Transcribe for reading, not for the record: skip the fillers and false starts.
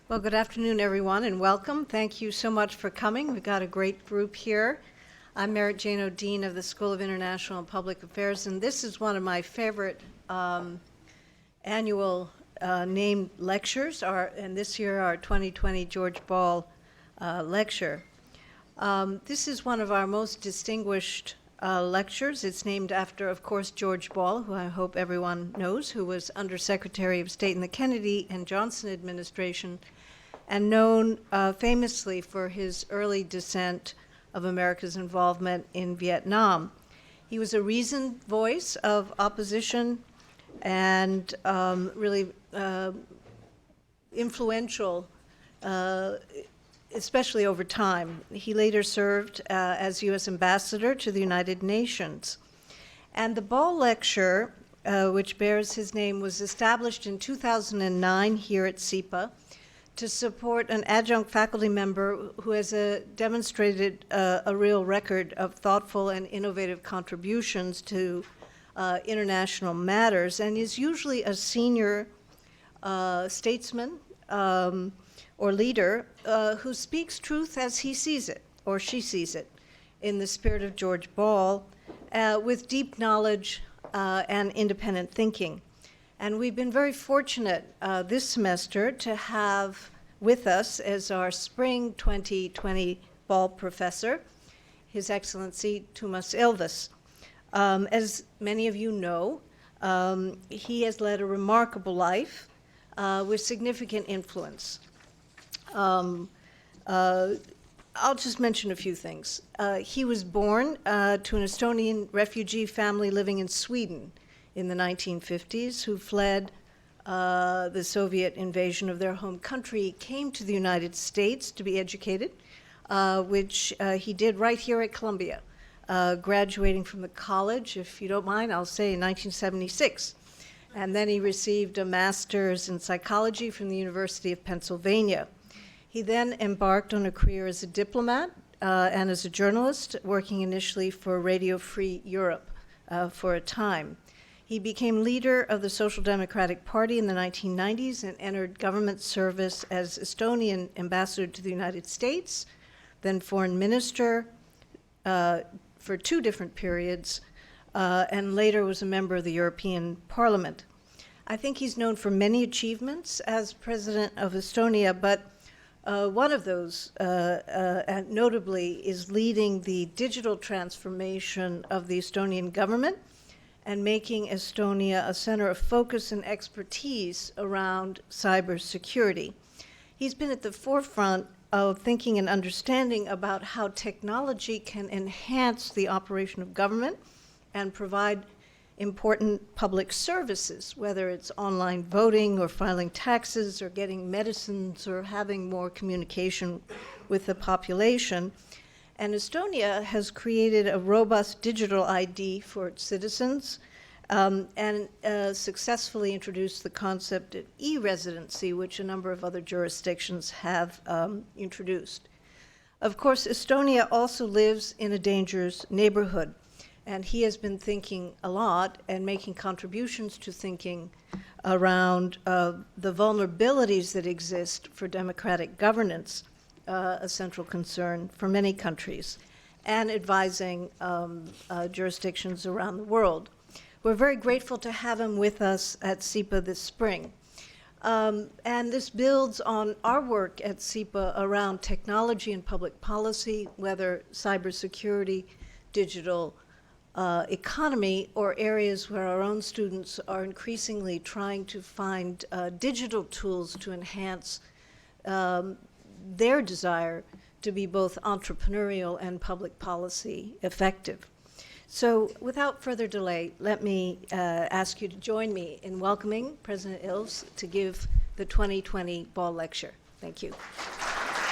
Well, good afternoon, everyone, and welcome. Thank you so much for coming. We've got a great group here. I'm Janow, Dean of the School of International and Public Affairs, and this is one of my favorite annual named lectures, and this year our 2020 George Ball lecture. This is one of our most distinguished lectures. It's named after, of course, George Ball, who I hope everyone knows, who was Undersecretary of State in the Kennedy and Johnson administration, and known famously for his early dissent of America's involvement in Vietnam. He was a reasoned voice of opposition and really influential, especially over time. He later served as U.S. Ambassador to the United Nations. And the Ball Lecture, which bears his name, was established in 2009 here at SIPA to support an adjunct faculty member who has demonstrated a real record of thoughtful and innovative contributions to international matters, and is usually a senior statesman or leader who speaks truth as he sees it, or she sees it, in the spirit of George Ball, with deep knowledge and independent thinking. And we've been very fortunate this semester to have with us as our spring 2020 Ball professor, His Excellency Tumas Ilves. As many of you know, he has led a remarkable life with significant influence. I'll just mention a few things. He was born to an Estonian refugee family living in Sweden in the 1950s, who fled the Soviet invasion of their home country, came to the United States to be educated, which he did right here at Columbia, graduating from the college, if you don't mind, I'll say in 1976. And then he received a master's in psychology from the University of Pennsylvania. He then embarked on a career as a diplomat and as a journalist, working initially for Radio Free Europe for a time. He became leader of the Social Democratic Party in the 1990s and entered government service as Estonian ambassador to the United States, then foreign minister for 2 different periods, and later was a member of the European Parliament. I think he's known for many achievements as president of Estonia, but one of those, notably, is leading the digital transformation of the Estonian government and making Estonia a center of focus and expertise around cybersecurity. He's been at the forefront of thinking and understanding about how technology can enhance the operation of government and provide important public services, whether it's online voting or filing taxes or getting medicines or having more communication with the population. And Estonia has created a robust digital ID for its citizens and successfully introduced the concept of e-residency, which a number of other jurisdictions have introduced. Of course, Estonia also lives in a dangerous neighborhood, and he has been thinking a lot and making contributions to thinking around the vulnerabilities that exist for democratic governance, a central concern for many countries, and advising jurisdictions around the world. We're very grateful to have him with us at SIPA this spring. And this builds on our work at SIPA around technology and public policy, whether cybersecurity, digital economy, or areas where our own students are increasingly trying to find digital tools to enhance their desire to be both entrepreneurial and public policy effective. So without further delay, let me ask you to join me in welcoming President Ilves to give the 2020 Ball Lecture. Thank you.